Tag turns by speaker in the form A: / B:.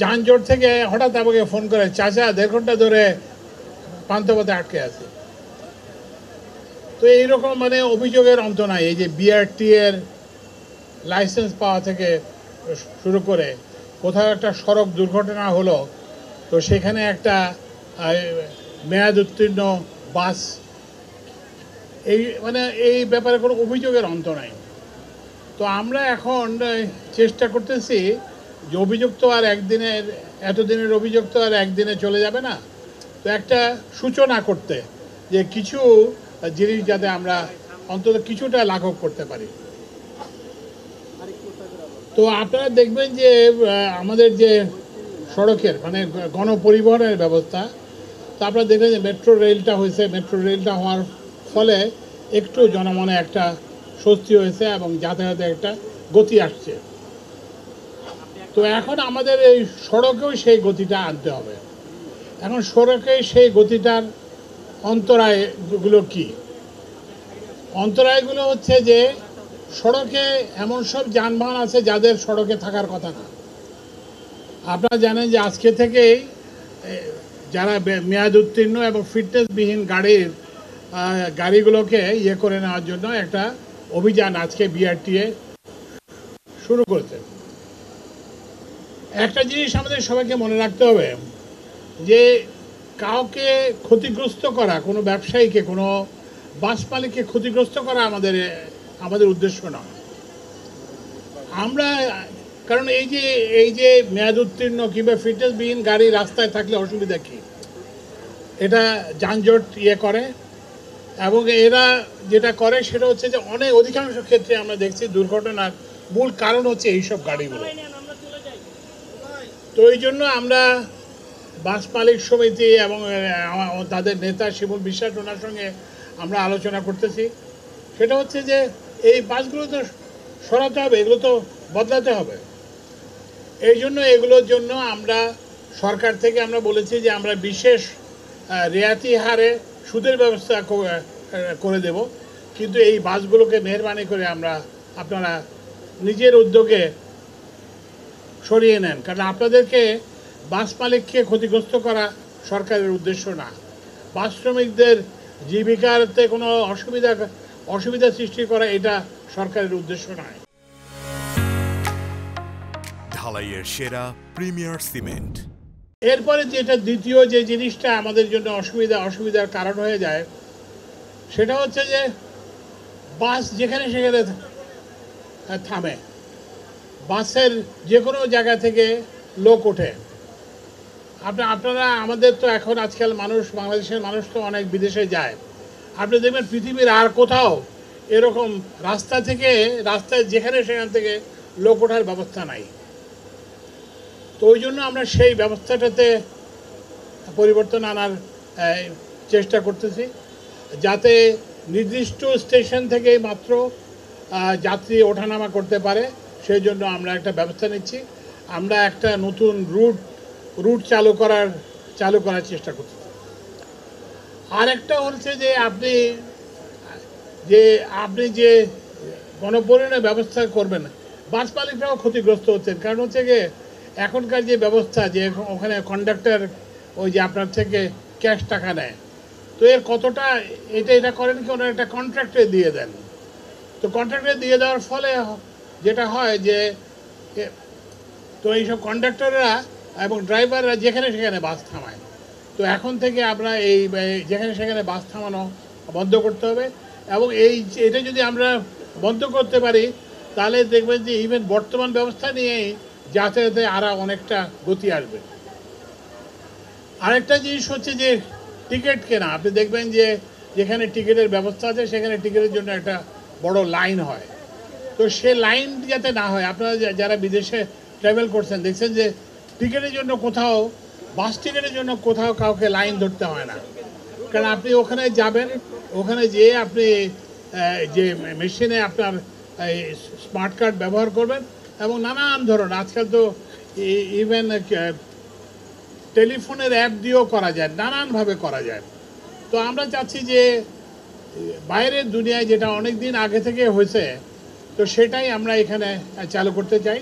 A: যানজট থেকে হঠাৎ আমাকে ফোন করে, চাচা 1.5 ঘন্টা ধরে পান্থপথে আটকে আছে। তো এইরকম মানে অভিযোগের অন্ত নাই। এই যে বিআরটি এর লাইসেন্স পাওয়া থেকে শুরু করে কোথাও একটা সড়ক দুর্ঘটনা হলো, তো সেখানে একটা মেয়াদ উত্তীর্ণ বাস, এই মানে এই ব্যাপারে কোনো অভিযোগের অন্ত নাই। তো আমরা এখন চেষ্টা করতেছি যে অভিযোগ তো আর একদিনের, এতদিনের অভিযোগ তো আর একদিনে চলে যাবে না। তো একটা সূচনা করতে, যে কিছু জিনিস যাতে আমরা অন্তত কিছুটা লাঘব করতে পারি। তো আপনারা দেখবেন যে আমাদের যে সড়কের মানে গণপরিবহনের ব্যবস্থা, তো আপনারা দেখবেন যে মেট্রো রেলটা হয়েছে। মেট্রো রেলটা হওয়ার ফলে একটু জনমনে একটা স্বস্তি হয়েছে এবং যাতায়াতে একটা গতি আসছে। তো এখন আমাদের এই সড়কেও সেই গতিটা আনতে হবে। এখন সড়কে সেই গতিটার অন্তরায়গুলো কি? অন্তরায়গুলো হচ্ছে যে সড়কে এমন সব যানবাহন আছে যাদের সড়কে থাকার কথা না। আপনারা জানেন যে আজকে থেকেই যারা মেয়াদ উত্তীর্ণ এবং ফিটনেসবিহীন গাড়িগুলোকে ইয়ে করে নেওয়ার জন্য একটা অভিযান আজকে বিআরটিএ শুরু করেছে। একটা জিনিস আমাদের সবাইকে মনে রাখতে হবে যে কাউকে ক্ষতিগ্রস্ত করা, কোনো ব্যবসায়ীকে, কোনো বাস মালিককে ক্ষতিগ্রস্ত করা আমাদের উদ্দেশ্য না। আমরা কারণ এই যে মেয়াদ উত্তীর্ণ কিংবা ফিটনেসবিহীন গাড়ি রাস্তায় থাকলে অসুবিধা কী? এটা যানজট ইয়ে করে, এবং এরা যেটা করে সেটা হচ্ছে যে অধিকাংশ ক্ষেত্রে আমরা দেখছি দুর্ঘটনার মূল কারণ হচ্ছে এইসব গাড়িগুলো। তো এই জন্য আমরা বাস মালিক সমিতি এবং তাদের নেতা শিমুল বিশ্বাস, ওনার সঙ্গে আমরা আলোচনা করতেছি। সেটা হচ্ছে যে এই বাসগুলো তো সরাতে হবে, এগুলো তো বদলাতে হবে। এই জন্য এগুলোর জন্য আমরা সরকার থেকে আমরা বলেছি যে আমরা বিশেষ রিয়াতি হারে সুদের ব্যবস্থা করে দেব, কিন্তু এই বাসগুলোকে মেহরবানি করে আপনারা নিজের উদ্যোগে সরিয়ে নেন। কারণ আপনাদেরকে বাস মালিককে ক্ষতিগ্রস্ত করা সরকারের উদ্দেশ্য না। বাস শ্রমিকদের জীবিকাতে কোনো অসুবিধা সৃষ্টি করা এটা সরকারের উদ্দেশ্য নয়।
B: ঢালাইয়ের সেরা প্রিমিয়ার সিমেন্ট।
A: এরপরে যেটা দ্বিতীয় যে জিনিসটা আমাদের জন্য অসুবিধার কারণ হয়ে যায়, সেটা হচ্ছে যে বাস যেখানে সেখানে থামে। বাসের যে কোনো জায়গা থেকে লোক ওঠে। আপনারা আমাদের তো এখন আজকাল বাংলাদেশের মানুষ তো অনেক বিদেশে যায়। আপনি দেখবেন পৃথিবীর আর কোথাও এরকম রাস্তায় যেখানে সেখান থেকে লোক ওঠার ব্যবস্থা নাই। তো ওই জন্য আমরা সেই ব্যবস্থাটাতে পরিবর্তন আনার চেষ্টা করতেছি, যাতে নির্দিষ্ট স্টেশন থেকে মাত্র যাত্রী ওঠানামা করতে পারে। সেই জন্য আমরা একটা ব্যবস্থা নিচ্ছি। আমরা একটা নতুন রুট চালু করার চেষ্টা করছি। আর একটা হচ্ছে যে আপনি যে গণপরিবহনের ব্যবস্থা করবেন, বাস মালিকরাও ক্ষতিগ্রস্ত হচ্ছেন। কারণ হচ্ছে গিয়ে এখনকার যে ব্যবস্থা, যে ওখানে কন্ডাক্টর ওই যে আপনার থেকে ক্যাশ টাকা নেয়, তো এর কতটা এটা করেন কি ওনারা একটা কন্ট্রাক্টে দিয়ে দেন। তো কন্ট্রাক্টে দিয়ে দেওয়ার ফলে যেটা হয় যে তো এইসব কন্ডাক্টররা এবং ড্রাইভাররা যেখানে সেখানে বাস থামায়। তো এখন থেকে আমরা যেখানে সেখানে বাস থামানো বন্ধ করতে হবে। এবং এটা যদি আমরা বন্ধ করতে পারি, তাহলে দেখবেন যে ইভেন বর্তমান ব্যবস্থা নিয়েই যাতায়াতে আরও অনেকটা গতি আসবে। আরেকটা জিনিস হচ্ছে যে টিকিট কেনা। আপনি দেখবেন যে যেখানে টিকিটের ব্যবস্থা আছে সেখানে টিকিটের জন্য একটা বড় লাইন হয়। তো সে লাইন যাতে না হয়, আপনারা যারা বিদেশে ট্রাভেল করছেন দেখছেন যে বাস টিকিটের জন্য কোথাও কাউকে লাইন ধরতে হয় না। কারণ আপনি ওখানে যাবেন, ওখানে যেয়ে আপনি যে মেশিনে আপনার স্মার্ট কার্ড ব্যবহার করবেন এবং নানান ধরনের আজকাল তো ইভেন টেলিফোনের অ্যাপ দিয়েও করা যায়, নানানভাবে করা যায়। তো আমরা চাচ্ছি যে বাইরের দুনিয়ায় যেটা অনেক দিন আগে থেকে হয়েছে, তো সেটাই আমরা এখানে চালু করতে চাই।